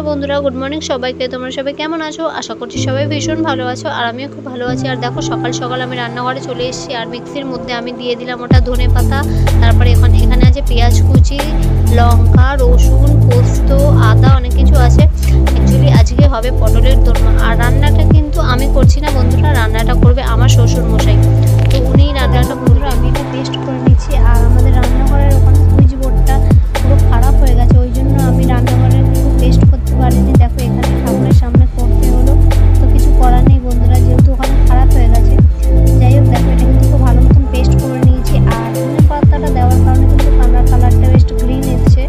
Hello বন্ধুরা, good morning সবাইকে। তোমরা সবাই কেমন আছো? আশা করছি সবাই ভীষণ ভালো আছো, আর আমিও খুব ভালো আছি। আর দেখো, সকাল সকাল আমি রান্নাঘরে চলে এসেছি, আর মিক্সির মধ্যে আমি দিয়ে দিলাম ওটা ধনে পাতা, তারপরে এখানে আছে পেঁয়াজ কুচি, লঙ্কা, রসুন, পোস্ত, আদা, অনেক কিছু আছে। অ্যাকচুয়ালি আজকে হবে পটলের দোরমা, আর রান্নাটা কিন্তু আমি করছি না বন্ধুরা, রান্নাটা করবে আমার শ্বশুর মশাই। তো উনি রান্নাটা বন্ধুরা আমি এটা টেস্ট করে নিচ্ছি। আর আমাদের রান্নাঘরের ওখানে সুইচ বোর্ডটা পুরো খারাপ হয়ে গেছে, ওই জন্য আমি রান্নাঘরে টেস্ট করতে পারিনি। দেখো, এখানে ঠাকুরের সামনে করতে হলো, তো কিছু করার নেই বন্ধুরা, যেহেতু ওখানে খারাপ হয়ে গেছে। যাই হোক, দেখো এটা কিন্তু খুব ভালো মতন পেস্ট করে নিয়েছি, আর ধনে পাতাটা দেওয়ার কারণে কিন্তু কালারটা বেশ গ্রিন এসছে।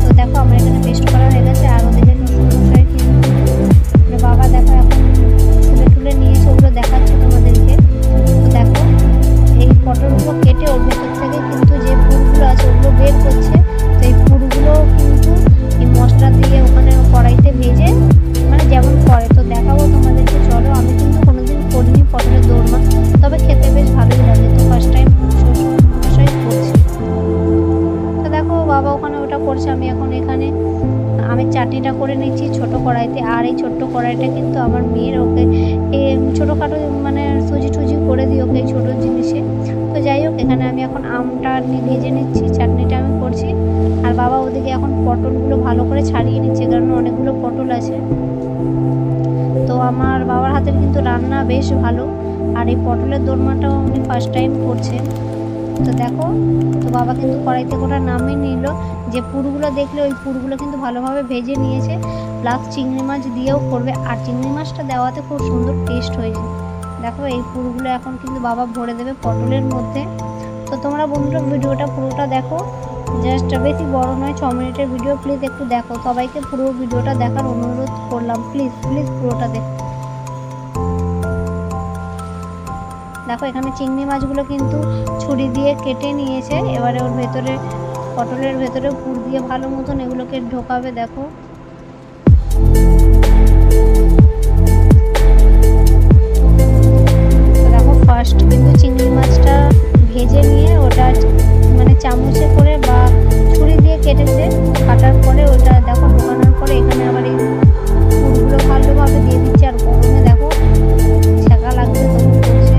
তো দেখো আমার এখানে পেস্ট করা হয়ে গেছে। আর ওদিকে শ্বশুরমশাই কিন্তু বাবা দেখো এখন তুলে নিয়েছে, ওগুলো দেখাচ্ছে তোমাদেরকে। তো দেখো এই পটলগুলো কেটে ওর ভেতর থেকে কিন্তু যে পুরগুলো আছে ওগুলো বের করছে। তো এই পুরগুলো কিন্তু এই মশলা দিয়ে ওখানে কড়াইতে ভেজে মানে যেমন করে, তো দেখাবো তোমাদেরকে। চলো, আমি কিন্তু কোনোদিন করিনি পটলের দোরমা, তবে খেতে বেশ ভালোই লাগে। তো ফার্স্ট টাইম শ্বশুরমশাই করছি। তো দেখো বাবা ওখানে ওটা করছে, আমি এখন এখানে আমি চাটনিটা করে নিচ্ছি ছোট কড়াইতে। আর এই ছোট্ট কড়াইটা কিন্তু আমার মেয়ের, ওকে ছোটোখাটো মানে সুজি টুজি করে দিই ওকে এই ছোটো জিনিসে। তো যাই হোক, এখানে আমি এখন আমটা ভেজে নিচ্ছি, চাটনিটা আমি করছি। আর বাবা ওদিকে এখন পটলগুলো ভালো করে ছাড়িয়ে নিচ্ছে, কারণ অনেকগুলো পটল আছে। তো আমার বাবার হাতের কিন্তু রান্না বেশ ভালো, আর এই পটলের দোরমাটাও উনি ফার্স্ট টাইম করছেন। তো দেখো, তো বাবা কিন্তু কড়াইতে ওটা নামিয়ে নিল। যে পুরগুলো দেখলে ওই পুরগুলো কিন্তু ভালোভাবে ভেজে নিয়েছে, প্লাস চিংড়ি মাছ দিয়েও করবে। আর চিংড়ি মাছটা দেওয়াতে খুব সুন্দর টেস্ট হয়েছে। দেখো এই পুরগুলো এখন কিন্তু বাবা ভরে দেবে পটলের মধ্যে। তো তোমরা বন্ধুরা ভিডিওটা পুরোটা দেখো, জাস্ট বেশি বড় নয়, 6 মিনিটের ভিডিও, প্লিজ একটু দেখো। সবাইকে পুরো ভিডিওটা দেখার অনুরোধ করলাম, প্লিজ প্লিজ পুরোটা দেখো। দেখো এখানে চিংড়ি মাছগুলো কিন্তু ছুরি দিয়ে কেটে নিয়েছে, এবারে ওর ভেতরে পটলের ভেতরে পুর দিয়ে ভালো মতন এগুলোকে ঢোকাবে। দেখো দেখো ফার্স্ট কিন্তু চিংড়ি মাছটা ভেজে নিয়ে ওটা মানে চামচে করে বা ছুরি দিয়ে কেটেছে, কাটার পরে ওটা দেখো ঢোকানোর পরে এখানে আবার এই পুরগুলো ভালোভাবে দিয়ে দিচ্ছে। আর গরমে দেখো ছেঁকা লাগবে তখন করছে।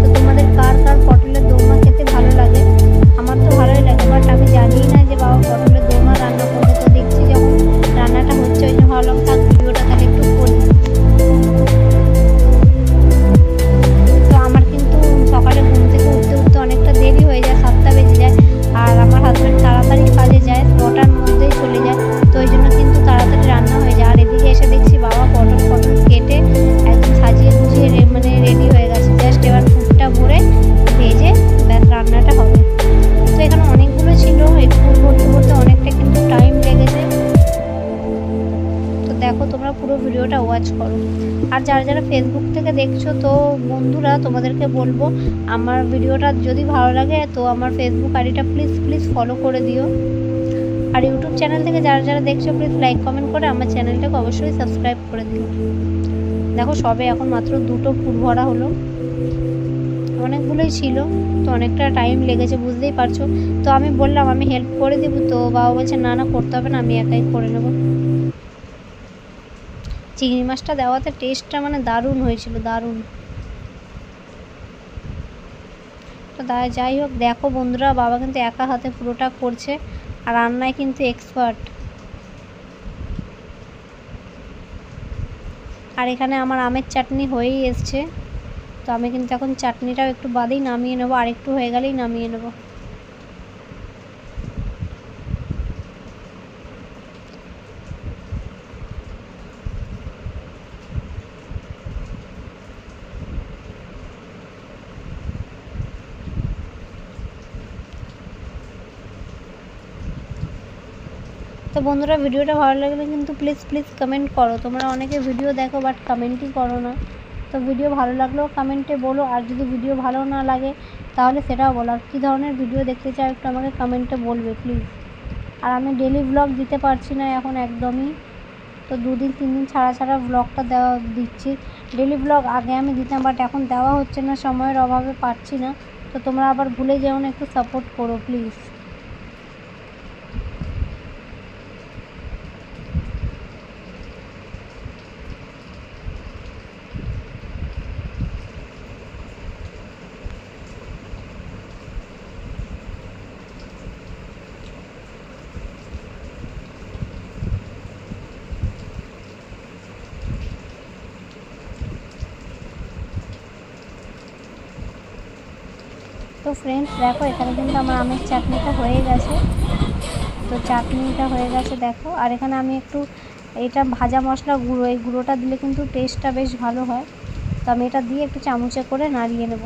তো তোমাদের কার কার পটলের দোরমা খেতে ভালো লাগে? আমার তো ভালোই লাগে, বাট আমি জানি না যে বাবা পটলের দোরমা রান্না করবে। তো দেখছি যখন রান্নাটা হচ্ছে, ওই জন্য ভাবলাম থাক ভিডিওটা তাহলে একটু করি। তো আমার কিন্তু সকালে ঘুম থেকে উঠতে উঠতে অনেকটা দেরি হয়ে যায়, 7টা বেজে যায়। আর আমার হাজব্যান্ড তাড়াতাড়ি কাজে যায়, 9টার মধ্যেই চলে যায়, তো ওই জন্য কিন্তু তাড়াতাড়ি রান্না হয়ে যায়। আর এদিকে এসে দেখছি বাবা পটল কেটে একদম সাজিয়ে গুছিয়ে মানে রেডি হয়ে গেছে। জাস্ট এবার পুরটা ভরে ভেজে ব্যাস রান্নাটা হবে। তো এখানে অনেকগুলো ছিল, এই পুর ভরতে ভরতে অনেকটা কিন্তু টাইম লেগেছে। তো দেখো তোমরা পুরো ভিডিওটা ওয়াচ করো। আর যারা যারা ফেসবুক থেকে দেখছো, তো বন্ধুরা তোমাদেরকে বলবো, আমার ভিডিওটা যদি ভালো লাগে তো আমার ফেসবুক আইডিটা প্লিজ প্লিজ ফলো করে দিও। আর ইউটিউব চ্যানেল থেকে যারা যারা দেখছো প্লিজ লাইক কমেন্ট করে আমার চ্যানেলটাকে অবশ্যই সাবস্ক্রাইব করে দিও। দেখো সবে এখন মাত্র 2টো পুর ভরা হলো, অনেকগুলোই ছিল, তো অনেকটা টাইম লেগেছে বুঝতেই পারছো। তো আমি বললাম আমি হেল্প করে দিব, তো বাবা বলছে না না করতে হবে না, আমি একাই করে নেব। চিংড়ি মাছটা দেওয়াতে টেস্টটা মানে দারুণ হয়েছিল, দারুণ। তো যাই হোক, দেখো বন্ধুরা বাবা কিন্তু একা হাতে পুরোটা করছে, আর রান্নায় কিন্তু এক্সপার্ট। আর এখানে আমার আমের চাটনি হয়েই এসছে, তো আমি কিন্তু এখন চাটনিটাও একটু বাদেই নামিয়ে নেবো, আর একটু হয়ে গেলেই নামিয়ে নেবো। তো বন্ধুরা ভিডিওটা ভালো লাগলে কিন্তু প্লিজ প্লিজ কমেন্ট করো। তোমরা অনেকে ভিডিও দেখো বাট কমেন্টই করো না। তো ভিডিও ভালো লাগলেও কমেন্টে বলো, আর যদি ভিডিও ভালো না লাগে তাহলে সেটাও বলো। আর কী ধরনের ভিডিও দেখতে চাও একটু আমাকে কমেন্টে বলবে প্লিজ। আর আমি ডেলি ব্লগ দিতে পারছি না এখন একদমই, তো 2 দিন 3 দিন ছাড়া ছাড়া ব্লগটা দিচ্ছি। ডেলি ব্লগ আগে আমি দিতাম, বাট এখন দেওয়া হচ্ছে না, সময়ের অভাবে পারছি না। তো তোমরা আবার ভুলে যেও না, একটু সাপোর্ট করো প্লিজ। তো ফ্রেন্ডস দেখো এখানে কিন্তু আমার আমের চাটনিটা হয়ে গেছে। তো চাটনিটা হয়ে গেছে দেখো। আর এখানে আমি একটু এটা ভাজা মশলা গুঁড়ো, এই গুঁড়োটা দিলে কিন্তু টেস্টটা বেশ ভালো হয়। তো আমি এটা দিয়ে একটু চামচে করে নাড়িয়ে নেব।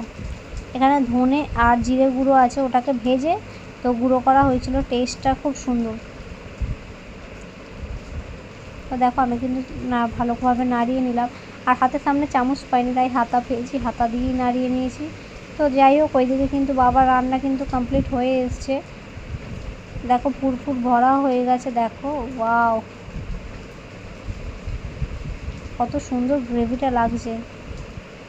এখানে ধনে আর জিরে গুঁড়ো আছে, ওটাকে ভেজে তো গুঁড়ো করা হয়েছিল, টেস্টটা খুব সুন্দর। তো দেখো আমি কিন্তু ভালোভাবে নাড়িয়ে নিলাম। আর হাতের সামনে চামচ পাইনি, তাই হাতা পেয়েছি, হাতা দিয়েই নাড়িয়ে নিয়েছি। তো যাই হোক, ওইদিকে কিন্তু বাবার রান্না কিন্তু কমপ্লিট হয়ে এসছে। দেখো পুরপুর ভরা হয়ে গেছে, দেখো ওয়াও কত সুন্দর গ্রেভিটা লাগছে।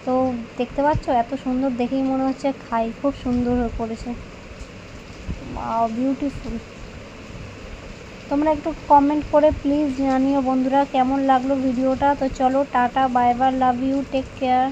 তো দেখতে পাচ্ছ, এত সুন্দর দেখেই মনে হচ্ছে খাই, খুব সুন্দর করেছে, ওয়াও বিউটিফুল। তোমরা একটু কমেন্ট করে প্লিজ জানিও বন্ধুরা কেমন লাগলো ভিডিওটা। তো চলো tata, bye bye, love you, take care.